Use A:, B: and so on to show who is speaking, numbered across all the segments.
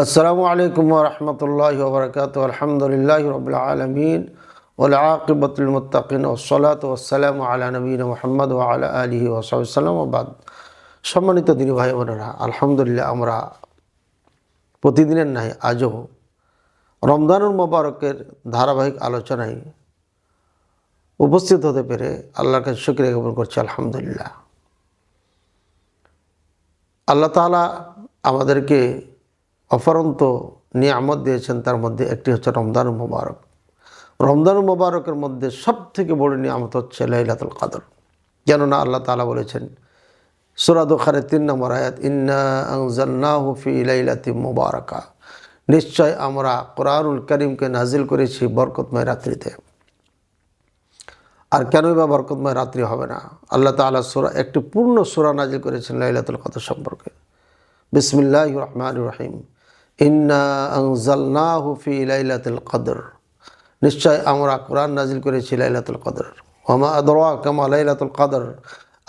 A: আসসালামু আলাইকুম ওয়া রাহমাতুল্লাহি ওয়া বারাকাতুহু। আলহামদুলিল্লাহি রাব্বিল আলামিন ওয়াল আকিবাতুল মুত্তাকিন ওয়াসসালাতু ওয়াসসালামু আলা নবিয়িনা মুহাম্মদ ওয়া আলা আলিহি ওয়া সাহবিহি সাল্লাম ওয়া বাদ। সম্মানিত দিনী ভাই বোনেরা, আলহামদুলিল্লাহ আমরা প্রতিদিনের ন্যায় আজও রমজানুল মুবারকের ধারাবাহিক আলোচনায় উপস্থিত হতে পেরে আল্লাহর কাছে শুকরিয়া জ্ঞাপন করছি। আলহামদুলিল্লাহ, আল্লাহ তাআলা আমাদেরকে অফরন্ত নিয়ামত দিয়েছেন, তার মধ্যে একটি হচ্ছে রমজানুল মুবারক। রমজানুল মুবারকের মধ্যে সবথেকে বড় নিয়ামত হচ্ছে লাইলাতুল কদর। কেননা আল্লাহ তাআলা বলেছেন সূরা দুখারের 3 নম্বর আয়াত, ইন্না আনজালনাহু ফি লাইলাতিন মুবারাকা, নিশ্চয় আমরা কোরআনুল কারীমকে নাজিল করেছি বরকতময় রাত্রিতে। আর কেনই বা বরকতময় রাত্রি হবে না? আল্লাহ তাআলা একটি পূর্ণ সূরা নাজিল করেছেন লাইলাতুল কদর সম্পর্কে। বিসমিল্লাহির রহমানির রহিম, ইন্না আনজালনাহু ফি লাইলাতুল কদর, নিশ্চয় আমরা কোরআন নাজিল করেছি লাইলাতুল কদর। ওয়া মা আদরাকা মা লাইলাতুল কদর,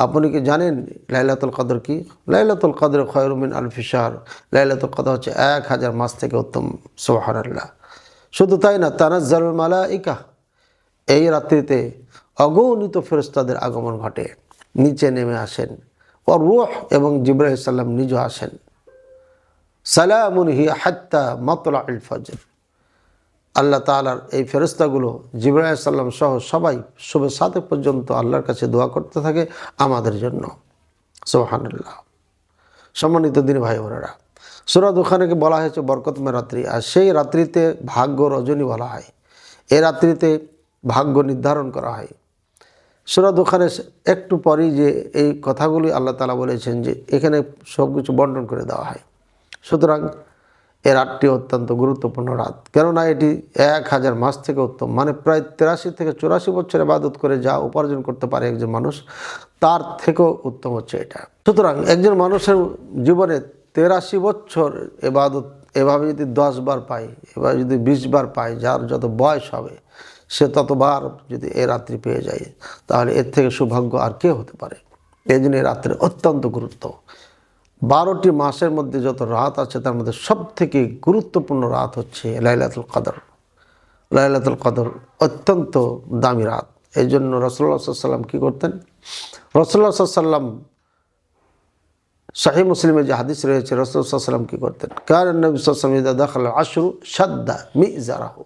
A: আপনি কি জানেন লাইলাতুল কদর কি? লাইলাতুল কদর খায়রুম মিন আলফি শাহর, লাইলাতুল কদর হচ্ছে 1000 মাস থেকে উত্তম। সুবহানাল্লাহ। শুধু তাই না, তানাজ্জালুল মালাইকা, এই রাত্রিতে অগণিত ফেরেশতাদের আগমন ঘটে, নিচে নেমে আসেন। ও রূহ এবং জিবরাইল আলাইহিস সালাম নিজে আসেন। সালামুন হিয়া হাত্তা মাতলাইল ফজর, আল্লাহ তাআলার এই ফেরেশতাগুলো জিবরাইল আলাইহিস সালাম সহ সবাই শুভে সাদেক পর্যন্ত আল্লাহর কাছে দোয়া করতে থাকে আমাদের জন্য। সুবহানাল্লাহ। সম্মানিত দিনী ভাই বোনেরা, সূরা দুখানেকে বলা হয়েছে বরকতময় রাত্রি, আর সেই রাত্রিতে ভাগ্য রজনী বলা হয়। এই রাত্রিতে ভাগ্য নির্ধারণ করা হয়। সূরা দুখানে একটু পরেই যে এই কথাগুলি আল্লাহ তাআলা বলেছেন যে এখানে সব কিছু বর্ণন করে দেওয়া হয়। সুতরাং এ রাতটি অত্যন্ত গুরুত্বপূর্ণ রাত, কেননা এটি 1000 মাস থেকে উত্তম, মানে প্রায় 83 থেকে 84 বছর ইবাদত করে যা উপার্জন করতে পারে একজন মানুষ, তার থেকেও উত্তম হচ্ছে এটা। সুতরাং একজন মানুষের জীবনে 83 বছর ইবাদত এভাবে যদি 10 বার পায়, এবার যদি 20 বার পায়, যার যত বয়স হবে সে ততবার যদি এ রাত্রি পেয়ে যায়, তাহলে এর থেকে সৌভাগ্য আর কে হতে পারে? এই জন্য এই রাত্রে অত্যন্ত গুরুত্ব। 12টি মাসের মধ্যে যত রাত আছে তার মধ্যে সবথেকে গুরুত্বপূর্ণ রাত হচ্ছে লাইলাতুল কদর। লাইলাতুল কদর অত্যন্ত দামি রাত। এই জন্য রাসূলুল্লাহ সাল্লাল্লাহু আলাইহি ওয়াসাল্লাম কী করতেন? রাসূলুল্লাহ সাল্লাল্লাহু আলাইহি ওয়াসাল্লাম সহিহ মুসলিমে যে হাদিস রয়েছে, রাসূলুল্লাহ সাল্লাল্লাহু আলাইহি ওয়াসাল্লাম কী করতেন? কানা নবী সাল্লাল্লাহু আলাইহি ওয়াসাল্লাম ইযা দাখালা আশরু শাদ্দা মি'জারাহু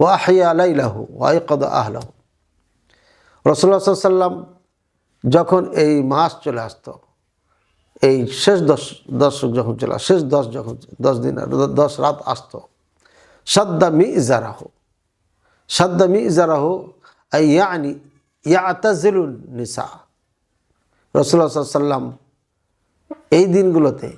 A: ওয়া আহইয়া লাইলাহু ওয়া আয়কাযা আহলাহু। রাসূলুল্লাহ সাল্লাল্লাহু আলাইহি ওয়াসাল্লাম যখন এই মাস চলে আসতো, এই শেষ 10 যখন চলে, শেষ 10 যখন 10 দিন 10 রাত আসতো, শাদ্দা মি'জারাহু, শাদ্দা মি'জারাহু আই ইয়ানি ইয়াতাজিলুন নিসা। রাসূলুল্লাহ সাল্লাল্লাহু আলাইহি ওয়াসাল্লাম এই দিনগুলোতে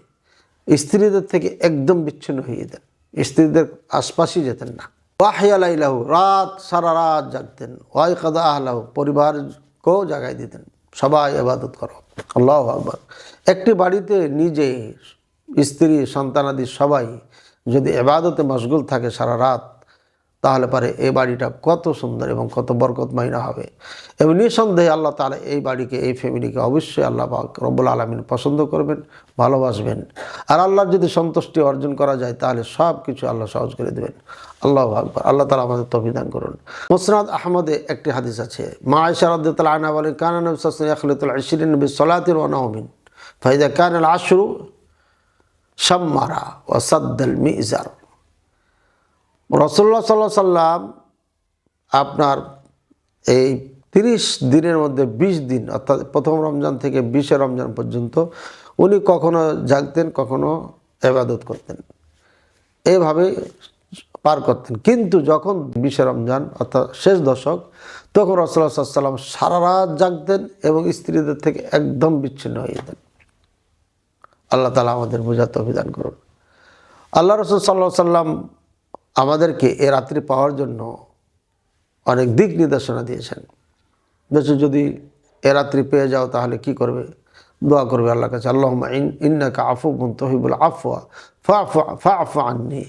A: স্ত্রীদের থেকে একদম বিচ্ছিন্ন হয়ে যেতেন, স্ত্রীদের আশপাশই যেতেন না। ওয়াহিয়া লাইলাহু, রাত সারা রাত জাগতেন। ওয়াইকাযা আহলাহু, পরিবারকেও জাগাই দিতেন, সবাই ইবাদত করো, আল্লাহু আকবার। একটি বাড়িতে নিজে, স্ত্রী, সন্তানাদি সবাই যদি ইবাদতে মশগুল থাকে সারা রাত, তাহলে পারে এই বাড়িটা কত সুন্দর এবং কত বরকতময় না হবে। এবং নিঃসন্দেহে আল্লাহ তাআলা এই বাড়িকে, এই ফ্যামিলিকে অবশ্যই আল্লাহ পাক রব্বুল আলামিন পছন্দ করবেন, ভালোবাসবেন। আর আল্লাহর যদি সন্তুষ্টি অর্জন করা যায় তাহলে সব কিছু আল্লাহ সহজ করে দেবেন। আল্লাহু আকবার। আল্লাহ তাআলা আমাদের তৌফিক দান করুন। মুসনাদ আহমদে একটি হাদিস আছে, মা আয়েশা রাদিয়াল্লাহু আনহা বলেন, কানা নবী সাল্লাল্লাহু আলাইহি ওয়াসাল্লাম ইয়াখলিতুল 20 বিসসালাতিন ওয়া নাওমিন ফাইদা কানা আল আশরু শাম্মারা ওয়া সাদ্দাল মি'জার। রাসূলুল্লাহ সাল্লাল্লাহু আলাইহি ওয়াসাল্লাম আপনার এই 30 দিনের মধ্যে 20 দিন, অর্থাৎ প্রথম রমজান থেকে 20 রমজান পর্যন্ত উনি কখনো জাগতেন, কখনো ইবাদত করতেন, এভাবে পার করতেন। কিন্তু যখন 20 রমজান অর্থাৎ শেষ দশক, তখন রাসূলুল্লাহ সাল্লাল্লাহু আলাইহি ওয়াসাল্লাম সারা রাত জাগতেন এবং স্ত্রীদের থেকে একদম বিচ্ছিন্ন হয়ে যেতেন। আল্লাহ তাআলা আমাদের বোঝার তৌফিক দান করুন। আল্লাহ রাসূল সাল্লাল্লাহু আলাইহি ওয়াসাল্লাম আমাদেরকে এ রাত্রি পাওয়ার জন্য অনেক দিক নির্দেশনা দিয়েছেন। যদি এ রাত্রি পেয়ে যাও তাহলে কি করবে? দোয়া করবে আল্লাহর কাছে, আল্লাহুম্মা ইন্নাকা আফুউন তুহিব্বুল আফওয়া ফাআফু আন্নী।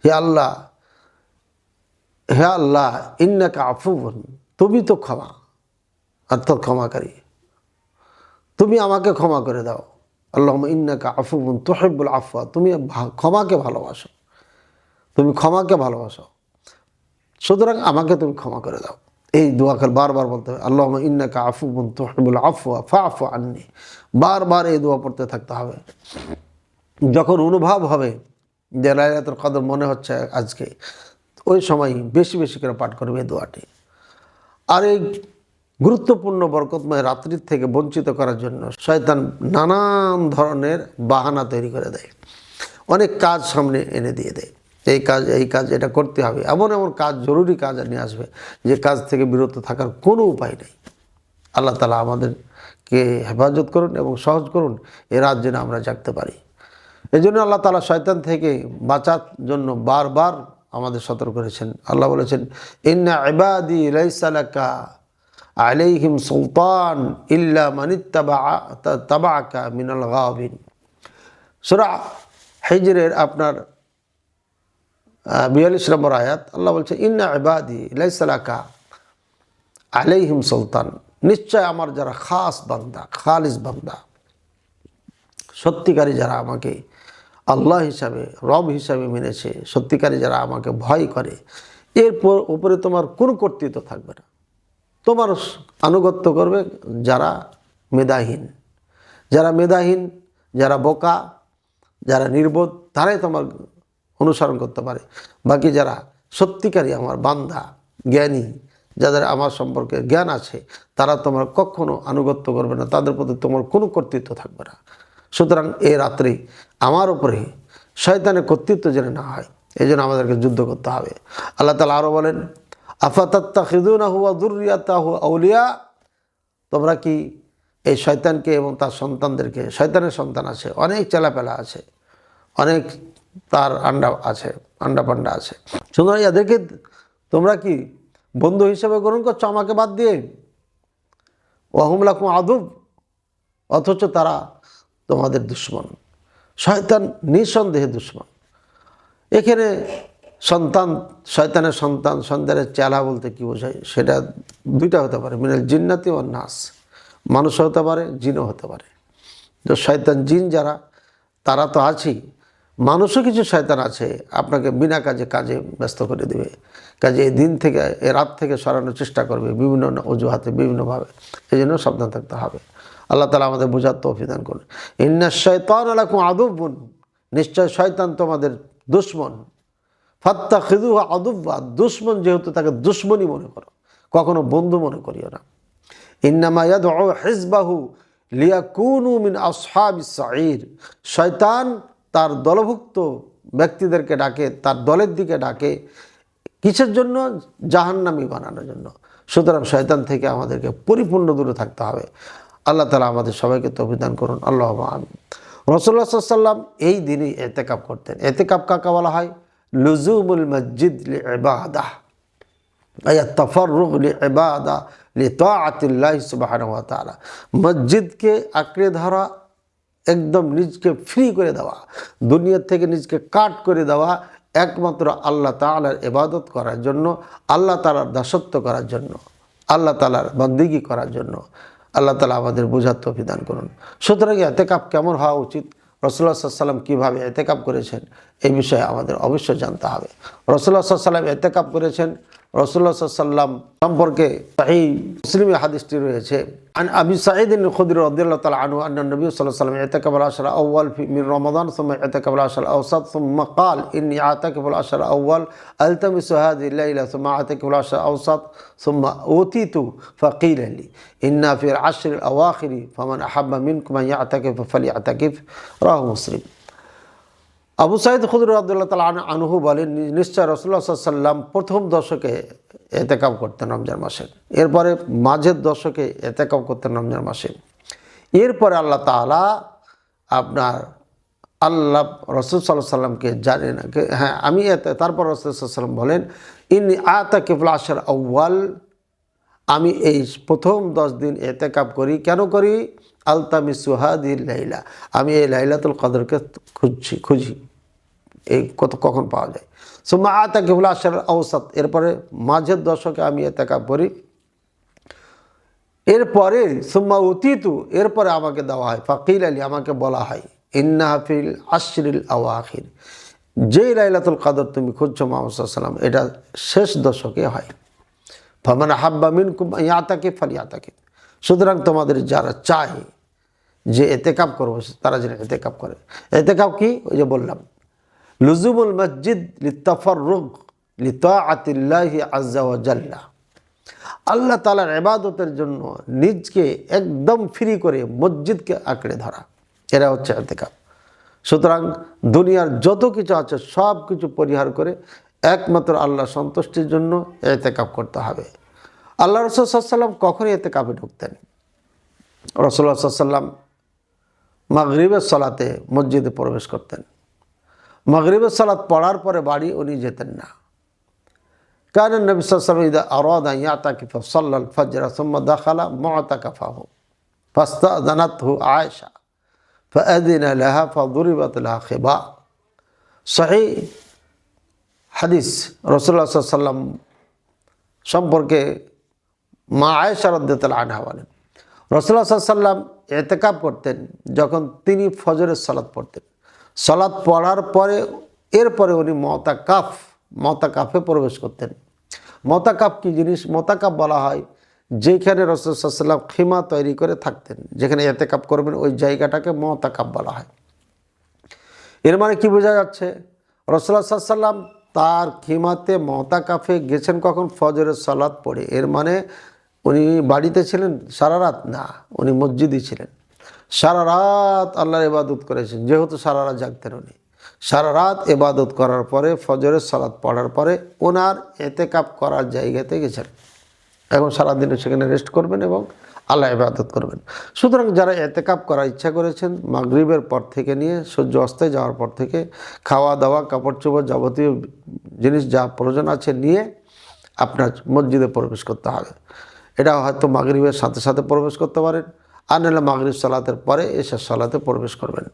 A: হে আল্লাহ, হে আল্লাহ, ইন্নাকা আফুউন, তুমি তো ক্ষমা, অর্থাৎ ক্ষমাকারী, তুমি আমাকে ক্ষমা করে দাও। আল্লাহুম্মা ইন্নাকা আফুউন তুহিব্বুল আফওয়া, তুমি ক্ষমাকে ভালোবাসো, তুমি ক্ষমাকে ভালোবাসো, সুতরাং আমাকে তুমি ক্ষমা করে দাও। এই দোয়াকে বারবার বলতে হবে, আল্লাহুম্মা ইন্নাকা আফুউন তুহিব্বুল আফওয়া ফাআফু আন্নি, বারবার এই দোয়া পড়তে থাকতে হবে। যখন অনুভব হবে যে লাইলাতুল কদর মনে হচ্ছে আজকে, ওই সময় বেশি বেশি করে পাঠ করবে এই দোয়াটি। আর এই গুরুত্বপূর্ণ বরকতময় রাত্রির থেকে বঞ্চিত করার জন্য শয়তান নানান ধরনের বাহানা তৈরি করে দেয়, অনেক কাজ সামনে এনে দিয়ে দেয়, এই কাজ এটা করতে হবে, এমন এমন কাজ, জরুরি কাজ নিয়ে আসবে যে কাজ থেকে বিরত থাকার কোনো উপায় নেই। আল্লাহ তাআলা আমাদেরকে হেফাজত করুন এবং সহজ করুন এ রাত যেন আমরা জাগতে পারি। এই জন্য আল্লাহ তাআলা শয়তান থেকে বাঁচার জন্য বারবার আমাদের সতর্ক করেছেন। আল্লাহ বলেছেন, ইন্না ইবাদি লাইসা লাকা আলাইহিম সুলতান ইল্লা মানিত্তাবাআকা মিনাল গাবিন। সূরা হিজরের আপনার 42 নম্বর আয়াত, আল্লাহ বলছে, ইন্না ইবাদি লাইসা লাকা আলাইহিম সুলতান, নিশ্চয় আমার যারা খাস বান্দা, খালিস বান্দা, সত্যিকারী যারা আমাকে আল্লাহ হিসাবে, রব হিসাবে মেনেছে, সত্যিকারী যারা আমাকে ভয় করে, এরপর উপরে তোমার কোনো কর্তৃত্ব থাকবে না। তোমার আনুগত্য করবে যারা মেধাহীন, যারা বোকা, যারা নির্বোধ, তারাই তোমার অনুসরণ করতে পারে। বাকি যারা সত্যিকারী আমার বান্দা, জ্ঞানী, যাদের আমার সম্পর্কে জ্ঞান আছে, তারা তোমার কখনো আনুগত্য করবে না, তাদের প্রতি তোমার কোনো কর্তৃত্ব থাকবে না। সুতরাং এই রাত্রি আমার উপরে শয়তানের কর্তৃত্ব যেন না হয়, এই জন্য আমাদেরকে যুদ্ধ করতে হবে। আল্লাহ তাআলা আরও বলেন, আফাতাত্তাখিযুনাহু ওয়া যুররিয়াতাহু আউলিয়া, তোমরা কি এই শয়তানকে এবং তার সন্তানদেরকে, শয়তানের সন্তান আছে, অনেক চেলাপেলা আছে, অনেক তার আন্ডা পান্ডা আছে, সুতরাং এদেরকে তোমরা কি বন্ধু হিসেবে গ্রহণ করছো আমাকে বাদ দিয়ে? ওয়া হুম লাকুম আদুব, অথচ তারা তোমাদের দুশ্মন। শয়তান নিঃসন্দেহে দুশ্মন। এখানে শয়তানের সন্তানের চেলা বলতে কি বোঝায়, সেটা দুইটা হতে পারে, মিনাল জিন্নাতি ওয়ান নাস, মানুষও হতে পারে, জিনও হতে পারে। তো শয়তান জিন যারা, তারা তো আছেই, মানুষও কিছু শয়তান আছে আপনাকে বিনা কাজে ব্যস্ত করে দেবে, কাজে এই দিন থেকে, এই রাত থেকে সরানোর চেষ্টা করবে বিভিন্ন অজুহাতে, বিভিন্নভাবে। এই জন্য সাবধান থাকতে হবে। আল্লাহ তাআলা আমাদের বোঝার তৌফিক দান করুন। ইন্না শাইতানা লাকুম আদুব্বুন, নিশ্চয় শয়তান তোমাদের দুশ্মন। ফাত্তাখিযুহু আদুব্বা, দুশ্মন যেহেতু তাকে দুশ্মনই মনে করো, কখনো বন্ধু মনে করিও না। ইন্নামা ইয়াদউ হিজবাহু লিয়াকুনু মিন আসহাবিস সাঈর, শয়তান তার দলভুক্ত ব্যক্তিদেরকে ডাকে, তার দলের দিকে ডাকে, কিসের জন্য? জাহান্নামী বানানোর জন্য। সুতরাং শয়তান থেকে আমাদেরকে পরিপূর্ণ দূরে থাকতে হবে। আল্লাহ তাআলা আমাদের সবাইকে তৌফিক দান করুন, আল্লাহুম্মা আমিন। রাসূলুল্লাহ সাল্লাল্লাহু আলাইহি ওয়াসাল্লাম এই দিনই ইতিকাফ করতেন। ইতিকাফ কাকে বলা হয়? লুজুমুল মসজিদ লিইবাদাহ, আয়া তাফাররুগ লিইবাদা লিতাআতিল্লাহি সুবহানাহু ওয়া তাআলা, মসজিদকে আঁকড়ে ধরা, একদম নিজকে ফ্রি করে দেওয়া, দুনিয়ার থেকে নিজকে কাট করে দেওয়া, একমাত্র আল্লাহ তাআলার ইবাদত করার জন্য, আল্লাহ তাআলার দাসত্ব করার জন্য, আল্লাহ তাআলার বন্দেগী করার জন্য। আল্লাহ তাআলা আমাদের বোঝার তৌফিক দান করুন। সুতরাং ইতিকাফ কেমন হওয়া উচিত, রাসূলুল্লাহ সাল্লাল্লাহু আলাইহি ওয়াসাল্লাম কীভাবে ইতিকাফ করেছেন, এই বিষয়ে আমাদের অবশ্যই জানতে হবে। রাসূলুল্লাহ সাল্লাল্লাহু আলাইহি ওয়াসাল্লাম ইতিকাফ করেছেন, রাসূলুল্লাহ সাল্লাল্লাহু আলাইহি ওয়াসাল্লাম সম্পর্কে সহিহ মুসলিমে হাদিসটি রয়েছে। আন আবি সাঈদ আল-খুদরি রাদিয়াল্লাহু তাআলা আনহু আন্না নবী সাল্লাল্লাহু আলাইহি ওয়াসাল্লাম ইতিকাফ আল-আশর আল-আউয়াল মিন রমাদান সুম্মা ইতিকাফ আল-আশর আল-আওসাত সুম্মা ক্বাল ইন্নী আ'তাকিফু আল-আশর আল-আউয়াল আলতামিসু হাযিহি আল-লাইলা সুম্মা আ'তাকিফু আল-আশর আল-আওসাত সুম্মা উতিতু ফাকিলা লি ইন্না ফি আল-আশর আল-আওয়াখির ফামান আহাব্বা মিনকুম আন ইয়া'তাকিফ ফালিয়া'তাকিফ, রাওয়াহু মুসলিম। আবু সাঈদ খুদরি রাদিয়াল্লাহু তাআলা আনহু বলেন, নিশ্চয় রাসূলুল্লাহ সাল্লাল্লাহু আলাইহি ওয়াসাল্লাম প্রথম দশকে ইতিকাফ করতেন রমজান মাসে, এরপরে মাঝের দশকে ইতিকাফ করতেন রমজান মাসে, এরপরে আল্লাহ তাআলা আপনার রাসূল সাল্লাল্লাহু আলাইহি ওয়াসাল্লামকে জানেন, হ্যাঁ আমি, তারপর রাসূল সাল্লাল্লাহু আলাইহি ওয়াসাল্লাম বলেন, ইন্নী আ'তাকিফুল আশর আউয়াল, আমি এই প্রথম 10 দিন ইতিকাফ করি। কেন করি? আলতামিসু হাযিহিল লাইলা, আমি এই লাইলাতুল কদরকে খুঁজি, এই কখন পাওয়া যায়। সুম্মা আ'তাকিফুল আশর আল-আওসাত, এরপরে মাঝের দশকে আমি ইতিকাফ করি। এরপরে সুম্মা উতিতু, এরপরে আমাকে দেওয়া হয়, ফাকিল আলী, আমাকে বলা হয়, ইন্নাহা ফিল আশরিল আওয়াখির, যেই লাইলাতুল কদর তুমি খুঁজছো মুহাম্মদ সাল্লাল্লাহু আলাইহি ওয়াসাল্লাম, এটা শেষ দশকে হয়। ফামান হাব্বা মিনকুম ইয়াতাকিফ ফালিয়াতাকিফ, সুতরাং তোমাদের যারা চায় যে এতেকাব করবো তারা যেন এতেকাব করে। এতেকাব কি? ওই যে বললাম, লুজুমুল মসজিদ লিতাফাররুগ লিতাআতিল্লাহি আযজা ওয়া জাল্লা, আল্লাহ তাআলার ইবাদতের জন্য নিজকে একদম ফ্রি করে মসজিদকে আঁকড়ে ধরা, এরা হচ্ছে এতেকাব। সুতরাং দুনিয়ার যত কিছু আছে সব কিছু পরিহার করে একমাত্র আল্লাহ সন্তুষ্টির জন্য এতেকাব করতে হবে। আল্লাহ রাসূল সাল্লাল্লাহু আলাইহি ওয়াসাল্লাম কখনই এতেকাবে ঢুকতেন? রাসূলুল্লাহ সাল্লাল্লাহু আলাইহি ওয়াসাল্লাম মাগরিবের সালাতে মসজিদে প্রবেশ করতেন। মাগরিবের সালাত পড়ার পরে বাড়ি উনি যেতেন না। কারণ নবী সাল্লাল্লাহু আলাইহি ওয়াসাল্লাম ইযা আরাদা ইয়াতাকিফা সাল্লাল ফজর সুম্মা দাখালা মুতাকাফাহু ফাস্তাযানাতহু আয়েশা ফাআযিনা লাহা ফাদুরিবাত লাহা খিবা। সহিহ হাদিস, রাসূলুল্লাহ সাল্লাল্লাহু আলাইহি ওয়াসাল্লাম সম্পর্কে মা আয়েশা রাদিয়াল্লাহু আনহা বলেন, রাসূলুল্লাহ সাল্লাল্লাহু আলাইহি ওয়াসাল্লাম ইতিকাফ করতেন যখন তিনি ফজরের সালাত পড়তেন। সালাত পড়ার পরে এরপরে উনি মতাকাফে প্রবেশ করতেন। মতাকাফ কি জিনিস? মতাকাফ বলা হয় যেখানে রাসূল সাল্লাল্লাহু আলাইহি ওয়াসাল্লাম খিমা তৈরি করে থাকতেন, যেখানে ইতিকাফ করবেন ওই জায়গাটাকে মতাকাফ বলা হয়। এর মানে কি বোঝা যাচ্ছে? রাসূলুল্লাহ সাল্লাল্লাহু আলাইহি ওয়াসাল্লাম তার খিমাতে মতাকাফে গেছেন কখন? ফজরের সালাত পড়ে। এর মানে উনি বাড়িতে ছিলেন সারা রাত? না, উনি মসজিদে ছিলেন। সারা রাত আল্লাহর ইবাদত করেছেন, যেহেতু সারা রাত জাগতেন উনি। সারা রাত ইবাদত করার পরে ফজরের সালাত পড়ার পরে ওনার ইতিকাফ করার জায়গাতে গেছেন। এখন সারাদিনে সেখানে রেস্ট করবেন এবং আল্লাহ ইবাদত করবেন। সুতরাং যারা ইতিকাফ করার ইচ্ছা করেছেন, মাগরিবের পর থেকে নিয়ে সূর্য অস্তে যাওয়ার পর থেকে খাওয়া দাওয়া, কাপড় চোপড়, যাবতীয় জিনিস যা প্রয়োজন আছে নিয়ে আপনার মসজিদে প্রবেশ করতে হবে। এটা হয়তো মাগরিবের সাথে সাথে প্রবেশ করতে পারেন, আর নাহলে মাগরিব সালাতের পরে এশার সালাতে প্রবেশ করবেন।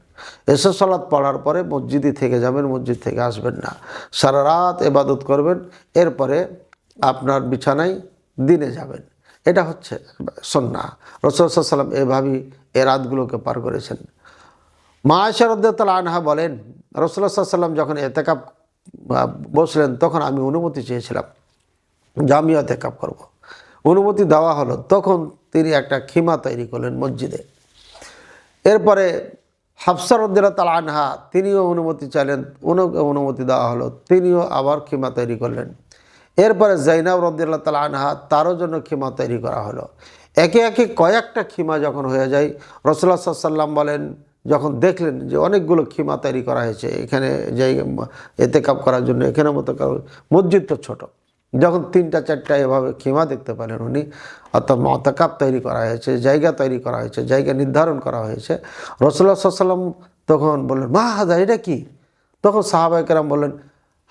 A: এশার সালাত পড়ার পরে মসজিদে থেকে যাবেন, মসজিদ থেকে আসবেন না। সারা রাত ইবাদত করবেন, এরপরে আপনার বিছানায় দিনে যাবেন। এটা হচ্ছে সুন্নাহ। রাসূলুল্লাহ সাল্লাল্লাহু আলাইহি ওয়াসাল্লাম এভাবেই এই রাতগুলোকে পার করেছেন। মা আয়েশা রাদিয়াল্লাহু আনহা বলেন, রাসূলুল্লাহ সাল্লাল্লাহু আলাইহি ওয়াসাল্লাম যখন ইতিকাফ বসলেন তখন আমি অনুমতি চেয়েছিলাম যে আমি ইতিকাফ করব। অনুমতি দেওয়া হলো, তখন তিনি একটা খিমা তৈরি করলেন মসজিদে। এরপরে হাফসা রাদিয়াল্লাহু তাআলা আনহা তিনিও অনুমতি চাইলেন, ওনাকে অনুমতি দেওয়া হলো, তিনিও আবার খিমা তৈরি করলেন। এরপরে জাইনাব রাদিয়াল্লাহু তাআলা আনহা, তারও জন্য খিমা তৈরি করা হলো। একে একে কয়েকটা খিমা যখন হয়ে যায়, রাসূলুল্লাহ সাল্লাল্লাহু আলাইহি ওয়াসাল্লাম বলেন, যখন দেখলেন যে অনেকগুলো খিমা তৈরি করা হয়েছে এখানে জায়গা ইতিকাফ করার জন্য, এখানে মতো মসজিদ তো ছোট, যখন 3টা 4টা এভাবে খিমা দেখতে পেলেন উনি, অর্থাৎ মুতাকাফ তৈরি করা হয়েছে, জায়গা তৈরি করা হয়েছে, জায়গা নির্ধারণ করা হয়েছে, রাসূলুল্লাহ সাল্লাল্লাহু আলাইহি ওয়াসাল্লাম তখন বললেন, মা হাদা, এটা কি? তখন সাহাবায়ে কেরাম বললেন,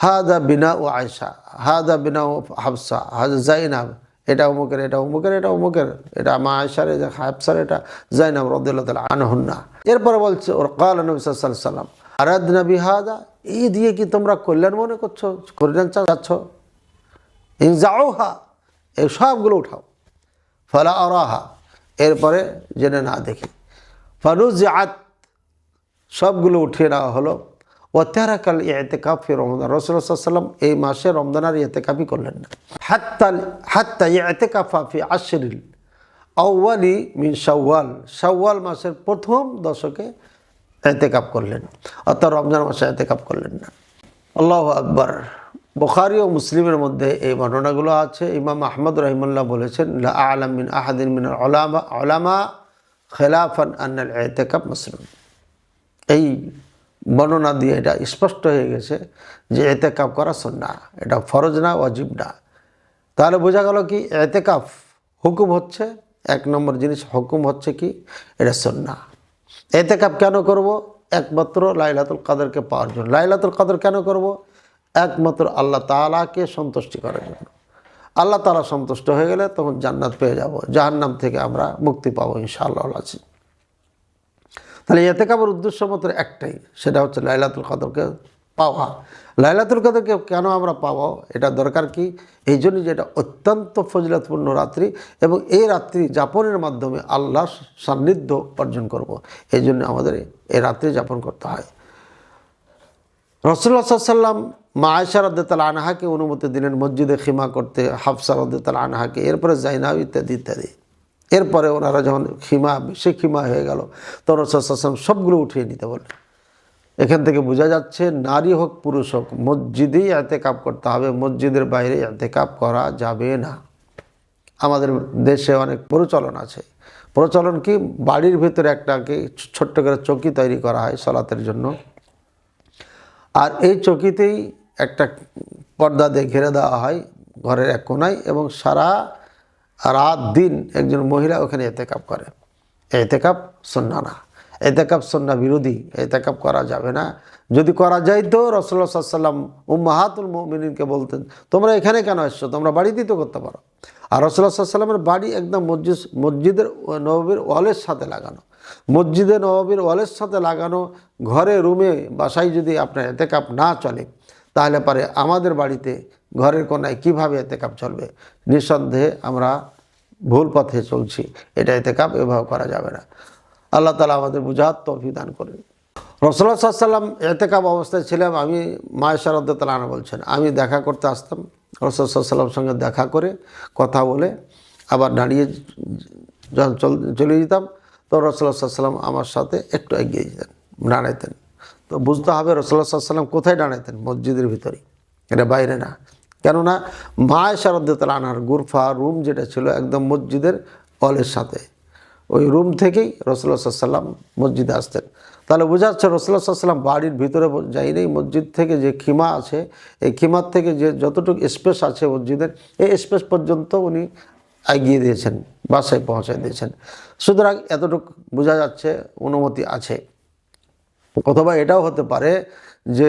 A: হাদা বিনা ও আয়েশা, হাদা বিনা ও হাফসা, হাদা জাইনাব, এটা অমুকের, এটা অমুকের, এটা অমুকের, এটা মা আয়েশার, এটা হাফসার, এটা জাইনাব রাদিয়াল্লাহু তাআলা আনহুন্না। এরপরে বলছে, ওর ক্বালা নবী সাল্লাল্লাহু আলাইহি ওয়াসাল্লাম আরাদনা বিহাদা, এই দিয়ে কি তোমরা কল্যাণ মনে করছো, কল্যাণ চাচ্ছ? ইনজাউহা, এই সবগুলো উঠাও। ফালা আরাহা, এরপরে জেনে না দেখি। ফানুজিআত, সবগুলো উঠিয়ে নেওয়া হলো। ওয়াতারাকাল ইতিকাফ ফি রমজান, রাসূলুল্লাহ সাল্লাল্লাহু আলাইহি ওয়াসাল্লাম এই মাসে রমজানের ইতিকাফই করলেন না। হাত্তা ইতিকাফা ফি আশরিল আউয়ালি মিন শাওয়াল, শাওয়াল মাসের প্রথম দশকে ইতিকাফ করলেন, অর্থাৎ রমজান মাসে ইতিকাফ করলেন না। আল্লাহু আকবার। বুখারী ও মুসলিমের মধ্যে এই বর্ণনাগুলো আছে। ইমাম আহমদ রাহিমাহুল্লাহ বলেছেন, লা আ'লাম মিন আহাদিন মিনাল উলামা খিলাফান আন্নাল ইতিকাফ মাসনুন। এই বর্ণনা দিয়ে এটা স্পষ্ট হয়ে গেছে যে ইতিকাফ করা সুন্নাহ, এটা ফরজ না, ওয়াজিব না। তাহলে বোঝা গেল কি, ইতিকাফ হুকুম হচ্ছে, 1 নম্বর জিনিস হুকুম হচ্ছে কি, এটা সুন্নাহ। ইতিকাফ কেন করব? একমাত্র লাইলাতুল কদরকে পাওয়ার জন্য। লাইলাতুল কদর কেন করব? একমাত্র আল্লাহ তাআলাকে সন্তুষ্টি করার জন্য। আল্লাহ তাআলা সন্তুষ্ট হয়ে গেলে তখন জান্নাত পেয়ে যাব, জাহান্নাম থেকে আমরা মুক্তি পাবো ইনশাআল্লাহ আল্লাহ। তাহলে ইতিকাফের উদ্দেশ্য মাত্র একটাই, সেটা হচ্ছে লাইলাতুল কদরকে পাওয়া। লাইলাতুল কদরকে কেন আমরা পাবো, এটা দরকার কি? এই জন্য যে এটা অত্যন্ত ফজিলতপূর্ণ রাত্রি এবং এই রাত্রি যাপনের মাধ্যমে আল্লাহর সান্নিধ্য অর্জন করব। এই জন্য আমাদের এই রাত্রি যাপন করতে হয়। রাসূলুল্লাহ সাল্লাল্লাহু আলাইহি ওয়াসাল্লাম মা আয়েশা রাদিয়াল্লাহু আনহাকে অনুমতি দিলেন মসজিদে খিমা করতে, হাফসা রাদিয়াল্লাহু আনহাকে, এরপরে জাইনাব ইত্যাদি ইত্যাদি। এরপরে ওনারা যখন বেশি খিমা হয়ে গেল তখন রাসূলুল্লাহ সাল্লাল্লাহু আলাইহি ওয়াসাল্লাম সবগুলো উঠিয়ে নিতে বললেন। এখান থেকে বোঝা যাচ্ছে নারী হোক পুরুষ হোক মসজিদেই ইতিকাফ করতে হবে, মসজিদের বাইরে ইতিকাফ করা যাবে না। আমাদের দেশে অনেক প্রচলন আছে। প্রচলন কি, বাড়ির ভিতরে একটাকে ছোট্ট করে চৌকি তৈরি করা হয় সালাতের জন্য, আর এই চৌকিতেই একটা পর্দা দিয়ে ঘিরে দেওয়া হয় ঘরের এক কোনায়, এবং সারা রাত দিন একজন মহিলা ওখানে ইতিকাফ করে। ইতিকাফ সুন্নাহ না, ইতিকাফ সুন্নাহ বিরোধী, ইতিকাফ করা যাবে না। যদি করা যায় তো রাসূলুল্লাহ সাল্লাল্লাহু আলাইহি ওয়াসাল্লাম উম্মাহাতুল মুমিনিনকে বলতেন, তোমরা এখানে কেন এসছো, তোমরা বাড়িতেই তো করতে পারো। আর রাসূলুল্লাহ সাল্লাল্লাহু আলাইহি ওয়াসাল্লামের বাড়ি একদম মসজিদের নববীর ওয়ালের সাথে লাগানো। মসজিদে নববীর ওয়ালের সাথে লাগানো ঘরে, রুমে, বাসায় যদি আপনার ইতিকাফ না চলে, তাহলে পারে আমাদের বাড়িতে ঘরের কোনায় কিভাবে ইতিকাফ চলবে? নিঃসন্দেহে আমরা ভুল পথে চলছি। এটা ইতিকাফ এভাবে করা যাবে না। আল্লাহ তাআলা আমাদের বুঝার তৌফিক দান করেন। রাসূলুল্লাহ সাল্লাল্লাহু আলাইহি ওয়াসাল্লাম ইতিকাফ অবস্থায় ছিলাম, আমি মা আয়েশা রাদিয়াল্লাহু আনহা বলছেন, আমি দেখা করতে আসতাম, রাসূলুল্লাহ সাল্লাল্লাহু আলাইহি ওয়াসাল্লামের সঙ্গে দেখা করে কথা বলে আবার দাঁড়িয়ে যখন চলে যেতাম, তো রাসূলুল্লাহ সাল্লাল্লাহু আলাইহি ওয়াসাল্লাম আমার সাথে একটু এগিয়ে যেতেন, দাঁড়াইতেন। তো বুঝতে হবে রাসূলুল্লাহ সাল্লাল্লাহু আলাইহি ওয়াসাল্লাম কোথায় দাঁড়াইতেন, মসজিদের ভিতরেই, এটা বাইরে না। কেননা মা আয়েশা রাদিয়াল্লাহু আনহার গুরফা রুম যেটা ছিল একদম মসজিদের হলের সাথে, ওই রুম থেকেই রাসূলুল্লাহ সাল্লাল্লাহু আলাইহি ওয়াসাল্লাম মসজিদে আসতেন। তাহলে বোঝা যাচ্ছে রাসূলুল্লাহ সাল্লাল্লাহু আলাইহি ওয়াসাল্লাম বাড়ির ভিতরে যায়নি, মসজিদ থেকে যে খিমা আছে, এই খিমার থেকে যে যতটুকু স্পেস আছে মসজিদের, এই স্পেস পর্যন্ত উনি এগিয়ে দিয়েছেন, বাসায় পৌঁছায় দিয়েছেন। সুতরাং এতটুকু বোঝা যাচ্ছে অনুমতি আছে। অথবা এটাও হতে পারে যে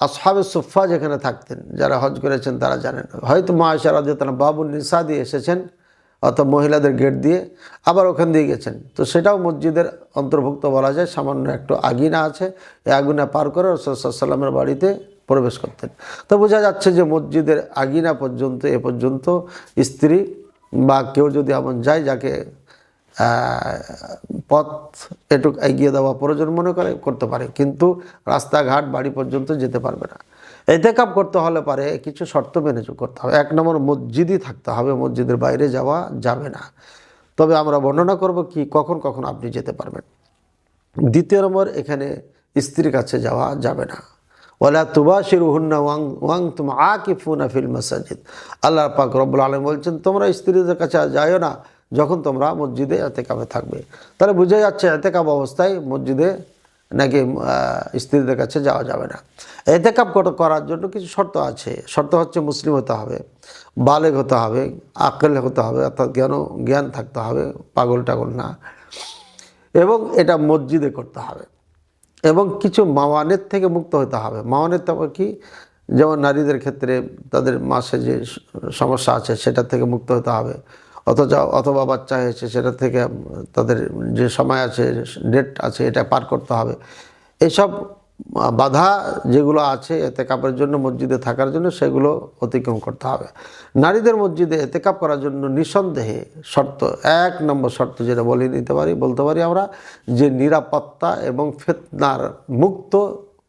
A: আসহাবে সুফা যেখানে থাকতেন, যারা হজ করেছেন তারা জানেন, হয়তো মা আয়েশা রাদিয়াল্লাহু আনহা বাবুন নিসা দিয়ে এসেছেন, অর্থাৎ মহিলাদের গেট দিয়ে, আবার ওখান দিয়ে গেছেন, তো সেটাও মসজিদের অন্তর্ভুক্ত বলা যায়। সামান্য একটু আঙিনা আছে, এই আঙিনা পার করে রাসূলুল্লাহ সাল্লাল্লাহু আলাইহি ওয়াসাল্লামের বাড়িতে প্রবেশ করতেন। তো বোঝা যাচ্ছে যে মসজিদের আঙিনা পর্যন্ত, এ পর্যন্ত স্ত্রী বা কেউ যদি এমন যায় যাকে পথ এটুক এগিয়ে দেওয়া প্রয়োজন মনে করে করতে পারে, কিন্তু রাস্তাঘাট বাড়ি পর্যন্ত যেতে পারবে না। ইতিকাফ করতে হলে পারে কিছু শর্ত মেনে করতে হবে। এক নম্বর, মসজিদই থাকতে হবে, মসজিদের বাইরে যাওয়া যাবে না। তবে আমরা বর্ণনা করব কি কখন কখন আপনি যেতে পারবেন। দ্বিতীয় নম্বর, এখানে স্ত্রীর কাছে যাওয়া যাবে না। ওয়ালা তুবাশিরুহুন্না ওয়ানতুম আকিফুনা ফিল মাসাজিদ। আল্লাহ পাক রব্বুল আলামিন বলছেন, তোমরা স্ত্রীদের কাছে যাও না যখন তোমরা মসজিদে ইতিকাফে থাকবে। তাহলে বোঝা যাচ্ছে ইতিকাফ অবস্থায় মসজিদে নাকি স্ত্রীদের কাছে যাওয়া যাবে না। ইতিকাফ করার জন্য কিছু শর্ত আছে। শর্ত হচ্ছে মুসলিম হতে হবে, বালেগ হতে হবে, আকল হতে হবে, অর্থাৎ জ্ঞান থাকতে হবে, পাগল টাগল না, এবং এটা মসজিদে করতে হবে, এবং কিছু মাওয়ানের থেকে মুক্ত হতে হবে। মাওয়ানের তারপর কি, যেমন নারীদের ক্ষেত্রে তাদের মাসে যে সমস্যা আছে সেটা থেকে মুক্ত হতে হবে, অথবা বাচ্চা হয়েছে সেটা থেকে তাদের যে সময় আছে, ডেট আছে, এটা পার করতে হবে। এইসব বাধা যেগুলো আছে ইতিকাফের জন্য, মসজিদে থাকার জন্য, সেগুলো অতিক্রম করতে হবে। নারীদের মসজিদে ইতিকাফ করার জন্য নিঃসন্দেহে শর্ত, এক নম্বর শর্ত যেটা বলতে পারি আমরা, যে নিরাপত্তা এবং ফিতনার মুক্ত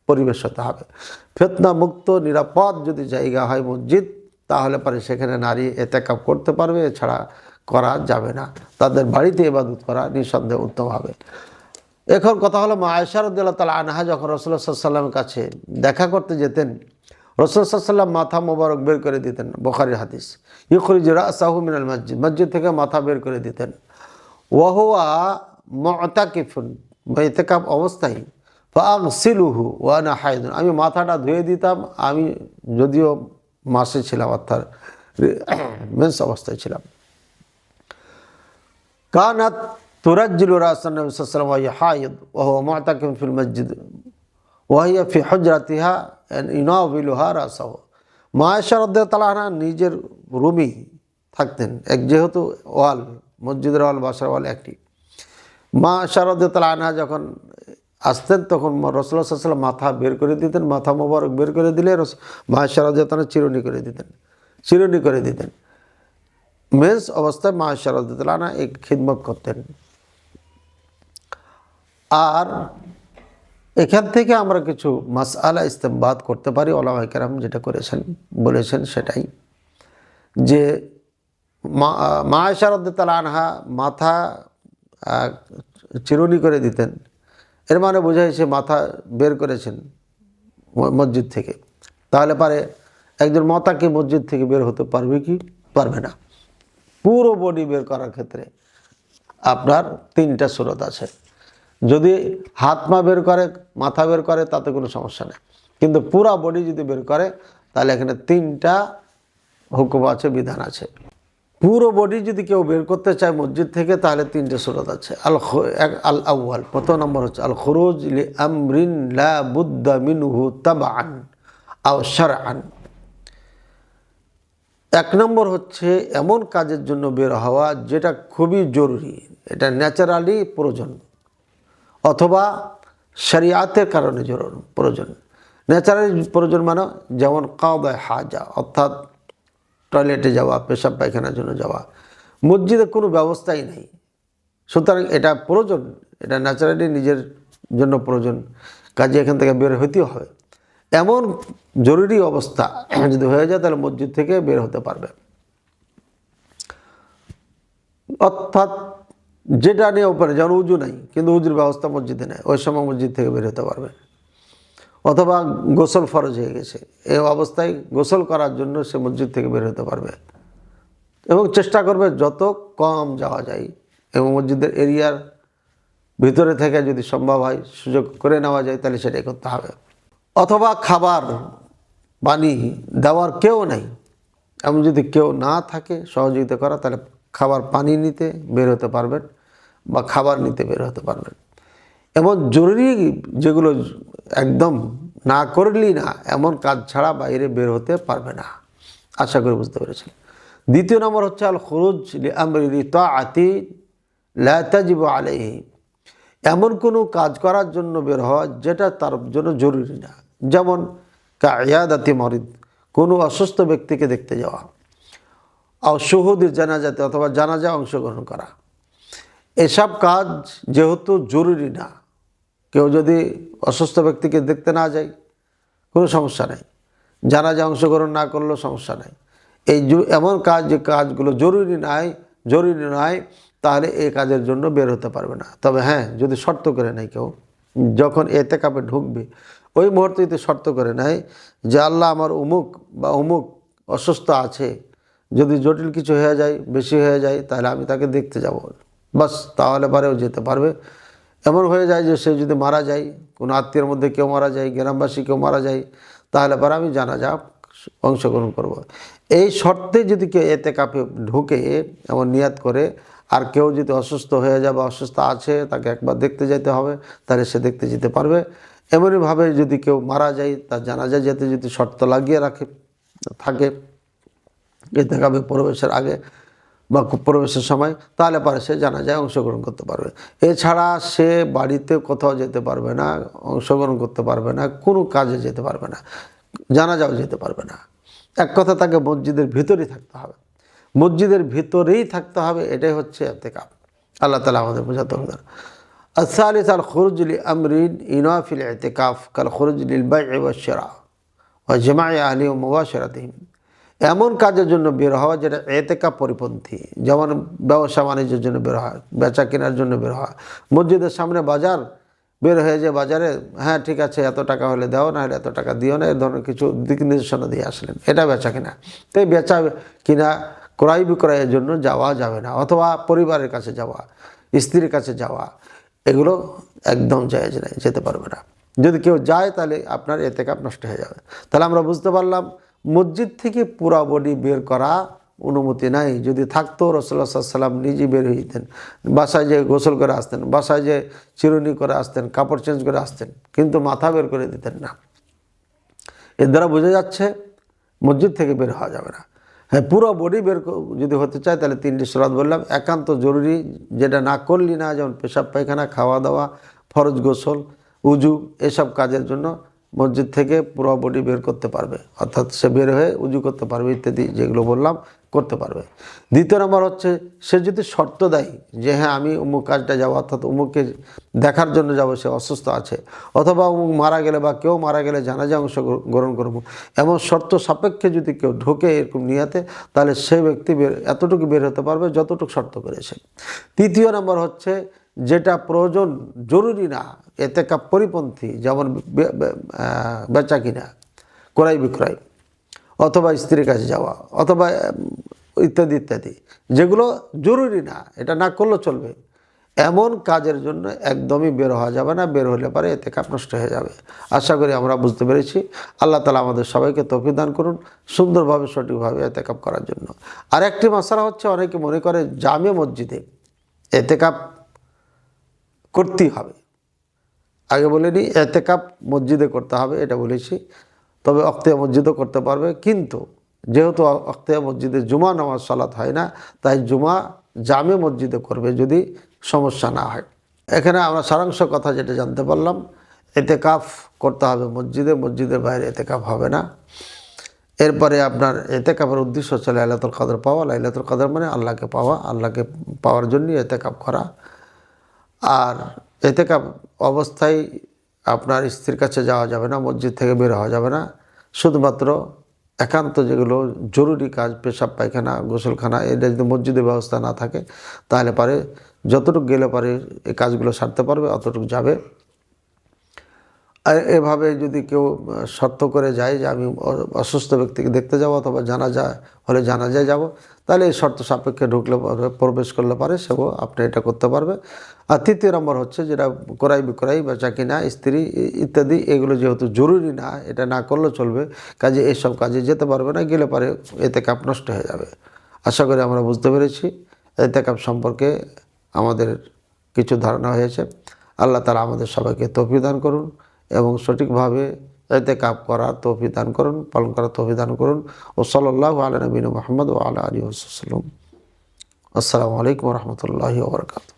A: পরিবেশ হতে হবে। ফিতনা মুক্ত নিরাপদ যদি জায়গা হয় মসজিদ, তাহলে পরে সেখানে নারী ইতিকাফ করতে পারবে, এছাড়া করা যাবে না। তাদের বাড়িতে ইবাদত করা নিঃসন্দেহে উত্তম হবে। এখন কথা হলো, মা আয়েশা রাদিয়াল্লাহু তাআলা আনহা যখন রাসূলুল্লাহ সাল্লাল্লাহু আলাইহি ওয়াসাল্লামের কাছে দেখা করতে যেতেন, রাসূলুল্লাহ সাল্লাল্লাহু আলাইহি ওয়াসাল্লাম মাথা মোবারক বের করে দিতেন। বুখারীর হাদিস, ইখরিজ রাসাহু মিনাল মসজিদ, মসজিদ থেকে মাথা বের করে দিতেন। ওয়া হুয়া মুতাকিফুন, ইতিকাফ অবস্থায়, ফাগসিলুহু ওয়া আনা হায়দুন, আমি মাথাটা ধুয়ে দিতাম, আমি যদিও মাসে ছিলাম, অর্থাৎ মেন্স অবস্থায় ছিলাম। কানাত তুরাজ্জিলু রাসান নবী সাল্লাল্লাহু আলাইহি ওয়াসাল্লাম ওয়া হিয়া হায়দ ওয়া হুয়া মুতাকিফুন ফিল মসজিদ ওয়া হিয়া ফি হুজরাতিহা ইউনাবিলুহা রাসাহু। মা আয়েশা রাদিয়াল্লাহু তাআলা আনহা নিজের রুমেই থাকতেন, যেহেতু ওয়াল, মসজিদের ওয়াল, বাসার ওয়াল একটি। মা আয়েশা রাদিয়াল্লাহু তাআলা আনহা যখন আসতেন তখন রাসূলুল্লাহ সাল্লাল্লাহু আলাইহি ওয়াসাল্লাম মাথা বের করে দিতেন, মাথা মোবারক বের করে দিলে মা আয়েশা রাদিয়াল্লাহু আনহা চিরুনি করে দিতেন। মেন্স অবস্থায় মা আয়েশা রাদিয়াল্লাহু আনহা এই খিদমত করতেন। আর এখান থেকে আমরা কিছু মাসআলা ইস্তেমবাদ করতে পারি, উলামায়ে কেরাম যেটা বলেছেন সেটাই, যে মা আয়েশা রাদিয়াল্লাহু আনহা মাথা চিরুনি করে দিতেন, এর মানে বোঝাইছে মাথা বের করেছেন মসজিদ থেকে। তাহলে পারে একজন মাতা কি মসজিদ থেকে বের হতে পারবে কি পারবে না? পুরো বডি বের করার ক্ষেত্রে আপনার 3টা সুরত আছে। যদি হাত পা বের করে, মাথা বের করে, তাতে কোনো সমস্যা নেই, কিন্তু পুরা বডি যদি বের করে তাহলে এখানে 3টা হুকুম আছে, বিধান আছে। পুরো বডি যদি কেউ বের করতে চায় মসজিদ থেকে তাহলে 3টে সুরত আছে। আল আউয়াল, প্রথম নম্বর হচ্ছে আল খুরুজ লি আমরিন লা বুদ্দা মিনহু তাবআন আও শারআন। 1 নম্বর হচ্ছে এমন কাজের জন্য বের হওয়া যেটা খুবই জরুরি, এটা ন্যাচারালি প্রয়োজন অথবা শরিয়াতের কারণে প্রয়োজন। ন্যাচারালি প্রয়োজন মানে যেমন কাদায়ে হাজা, অর্থাৎ টয়লেটে যাওয়া, পেশাব পায়খানার জন্য যাওয়া। মসজিদে কোনো ব্যবস্থাই নেই, সুতরাং এটা প্রয়োজন, এটা ন্যাচারালি নিজের জন্য প্রয়োজন, কাজে এখান থেকে বের হতেই হবে। এমন জরুরি অবস্থা যদি হয়ে যায় তাহলে মসজিদ থেকে বের হতে পারবে। অর্থাৎ যেটা নিয়ে উপরে, যেমন উজু নাই কিন্তু উজুর ব্যবস্থা মসজিদে নেই, ওই সময় মসজিদ থেকে বের হতে পারবে। অথবা গোসল ফরজ হয়ে গেছে, এই অবস্থায় গোসল করার জন্য সে মসজিদ থেকে বের হতে পারবে, এবং চেষ্টা করবে যত কম যাওয়া যায়, এবং মসজিদের এরিয়ার ভিতরে থেকে যদি সম্ভব হয় সুযোগ করে নেওয়া যায় তাহলে সেটাই করতে হবে। অথবা খাবার পানি দেওয়ার কেউ নেই, এমন যদি কেউ না থাকে সহযোগিতা করা, তাহলে খাবার পানি নিতে বের হতে পারবেন বা খাবার নিতে বের হতে পারবেন। এমন জরুরি যেগুলো একদম না করলেই না, এমন কাজ ছাড়া বাইরে বের হতে পারবে না। আশা করি বুঝতে পেরেছেন। 2 নম্বর হচ্ছে আল খুরুজ লি আমরি তাআতি লা তাজিবু আলাইহি, এমন কোনো কাজ করার জন্য বের হওয়া যেটা তার জন্য জরুরি না, যেমন কাইয়াদাতি মরিদ, কোনো অসুস্থ ব্যক্তিকে দেখতে যাওয়া, আর শুহুদের জানাজাতে অথবা জানাজায় অংশগ্রহণ করা। এসব কাজ যেহেতু জরুরি না, কেউ যদি অসুস্থ ব্যক্তিকে দেখতে না যায় কোনো সমস্যা নেই, জানাজায় অংশগ্রহণ না করলেও সমস্যা নেই। এমন কাজ, যে কাজগুলো জরুরি নয় তাহলে এই কাজের জন্য বের হতে পারবে না। তবে হ্যাঁ, যদি শর্ত করে নেয় কেউ, যখন এতেকাফে ঢুকবে ওই মুহূর্তে শর্ত করে নেয় যে আল্লাহ আমার অমুক বা অমুক অসুস্থ আছে, যদি জটিল কিছু হয়ে যায়, বেশি হয়ে যায়, তাহলে আমি তাকে দেখতে যাব, বাস, তাহলে পরেও যেতে পারবে। এমন হয়ে যায় যে সে যদি মারা যায়, কোনো আত্মীয়ের মধ্যে কেউ মারা যায়, গ্রামবাসী কেউ মারা যায়, তাহলে পরে আমি জানাজা অংশগ্রহণ করব। এই শর্তে যদি কেউ এতেকাফে ঢুকে এমন নিয়াত করে, আর কেউ যদি অসুস্থ হয়ে যায় বা অসুস্থ আছে, তাকে একবার দেখতে যেতে হবে, তাহলে সে দেখতে যেতে পারবে। এমনইভাবে যদি কেউ মারা যায়, তার জানাজা যেতে যদি শর্ত লাগিয়ে থাকে এতেকাফে প্রবেশের আগে বা প্রবেশের সময়, তাহলে পরে সে জানাজায় অংশগ্রহণ করতে পারবে। এছাড়া সে বাড়িতে কোথাও যেতে পারবে না, অংশগ্রহণ করতে পারবে না, কোনো কাজে যেতে পারবে না, জানাজাও যেতে পারবে না। এক কথা, তাকে মসজিদের ভিতরেই থাকতে হবে, মসজিদের ভিতরেই থাকতে হবে। এটাই হচ্ছে ইতিকাফ। আল্লাহ তাআলা আমাদের বোঝাতে হবে। الثالث الخروج لأمر ينافي الاعتكاف كالخروج للبيع والشراء وجماع أهله ومباشرتهم, এমন কাজের জন্য বের হওয়া যেটা এতেকাফ পরিপন্থী, যেমন ব্যবসা বাণিজ্যের জন্য বের হওয়া, বেচা কেনার জন্য বের হওয়া। মসজিদের সামনে বাজার, বের হয়ে যে বাজারে, হ্যাঁ ঠিক আছে এত টাকা হলে দাও, না হলে এত টাকা দিও না, এই ধরনের কিছু দিক নির্দেশনা দিয়ে আসলেন, এটা বেচা কিনা। তো এই বেচা কিনা ক্রয় বিক্রয়ের জন্য যাওয়া যাবে না, অথবা পরিবারের কাছে যাওয়া, স্ত্রীর কাছে যাওয়া, এগুলো একদম জায়েজ নাই, যেতে পারবে না। যদি কেউ যায় তাহলে আপনার ইতিকাফ নষ্ট হয়ে যাবে। তাহলে আমরা বুঝতে পারলাম মসজিদ থেকে পুরা বডি বের করা অনুমতি নাই। যদি থাকতো রাসূলুল্লাহ সাল্লাল্লাহু আলাইহি ওয়াসাল্লাম নিজে বের হইতেন, বাসায় যে গোসল করে আসতেন, বাসায় যে চিরুনি করে আসতেন, কাপড় চেঞ্জ করে আসতেন, কিন্তু মাথা বের করে দিতেন না। এর দ্বারা বোঝা যাচ্ছে মসজিদ থেকে বের হওয়া যাবে না। হ্যাঁ, পুরো বডি বের যদি হতে চায় তাহলে 3টি সুরাত বললাম, একান্ত জরুরি যেটা না করলি না, যেমন পেশাব পায়খানা, খাওয়া দাওয়া, ফরজ গোসল উজু এসব কাজের জন্য মসজিদ থেকে পুরো বডি বের করতে পারবে, অর্থাৎ সে বের হয়ে উজু করতে পারবে ইত্যাদি যেগুলো বললাম করতে পারবে। দ্বিতীয় নম্বর হচ্ছে সে যদি শর্ত দেয় যে হ্যাঁ আমি অমুক কাজটা যাবো, অর্থাৎ অমুককে দেখার জন্য যাব, সে অসুস্থ আছে, অথবা অমুক মারা গেলে বা কেউ মারা গেলে জানাজা অংশগ্রহণ করবো, এমন শর্ত সাপেক্ষে যদি কেউ ঢোকে এরকম নিয়াতে, তাহলে সেই ব্যক্তি এতটুকু বের হতে পারবে যতটুকু শর্ত করেছে। তৃতীয় নম্বর হচ্ছে যেটা প্রয়োজন জরুরি না, এতেকাপ পরিপন্থী, যেমন বেচা কিনা, ক্রয় বিক্রয়, অথবা স্ত্রীর কাছে যাওয়া, অথবা ইত্যাদি ইত্যাদি, যেগুলো জরুরি না, এটা না করলেও চলবে, এমন কাজের জন্য একদমই বের হওয়া যাবে না। বের হলে পারে এতেকাপ নষ্ট হয়ে যাবে। আশা করি আমরা বুঝতে পেরেছি। আল্লাহ তাআলা আমাদের সবাইকে তৌফিক দান করুন সুন্দরভাবে সঠিকভাবে এতেকাপ করার জন্য। আর একটি মাসআলা হচ্ছে, অনেকে মনে করে জামে মসজিদে এতেকাপ করতেই হবে। আগে বলিনি এতেকাপ মসজিদে করতে হবে, এটা বলেছি। তবে অক্তিয়া মসজিদও করতে পারবে, কিন্তু যেহেতু অক্তিয়া মসজিদে জুমা নামাজ সালাত হয় না, তাই জুমা জামে মসজিদে করবে যদি সমস্যা না হয়। এখানে আমরা সারাংশ কথা যেটা জানতে পারলাম, এতেকাফ করতে হবে মসজিদে, মসজিদের বাইরে এতেকাফ হবে না। এরপরে আপনার এতেকাফের উদ্দেশ্য হচ্ছে লাইলাতুল কদর পাওয়া। লাইলাতুল কদর মানে আল্লাহকে পাওয়া, আল্লাহকে পাওয়ার জন্যই এতেকাফ করা। আর এতেকাফ অবস্থায় আপনার স্ত্রীর কাছে যাওয়া যাবে না, মসজিদ থেকে বের হওয়া যাবে না। শুধুমাত্র একান্ত যেগুলো জরুরি কাজ, পেশাব পায়খানা, গোসলখানা, এটা যদি মসজিদের ব্যবস্থা না থাকে, তাহলে পারে যতটুকু গেলে পারে এই কাজগুলো সারতে পারবে, অতটুকু যাবে। আর এভাবে যদি কেউ শর্ত করে যায় যে আমি অসুস্থ ব্যক্তিকে দেখতে যাব, অথবা জানাজা হলে জানাজায় যাব, তাহলে এই শর্ত সাপেক্ষে ঢুকলে পারবে, প্রবেশ করলে পারে সেও আপনি এটা করতে পারবে। আর তৃতীয় নম্বর হচ্ছে যেটা ক্রয় বিক্রয়, বেচা কিনা, স্ত্রী ইত্যাদি, এগুলো যেহেতু জরুরি না, এটা না করলেও চলবে, কাজে এইসব কাজে যেতে পারবে না, গেলে পারে এতেকাপ নষ্ট হয়ে যাবে। আশা করি আমরা বুঝতে পেরেছি এতেকাপ সম্পর্কে আমাদের কিছু ধারণা হয়েছে। আল্লাহ তাআলা আমাদের সবাইকে তৌফিক দান করুন এবং সঠিকভাবে এতেকাপ করার তৌফিক দান করুন, পালন করার তৌফিক দান করুন। ও সাল্লাল্লাহু আলা নবিয়িনা মুহাম্মদ ওয়া আলা আলিহি ওয়া সাল্লাম। আসসালামু আলাইকুম ওয়া রাহমাতুল্লাহি ওয়া বারাকাতুহু।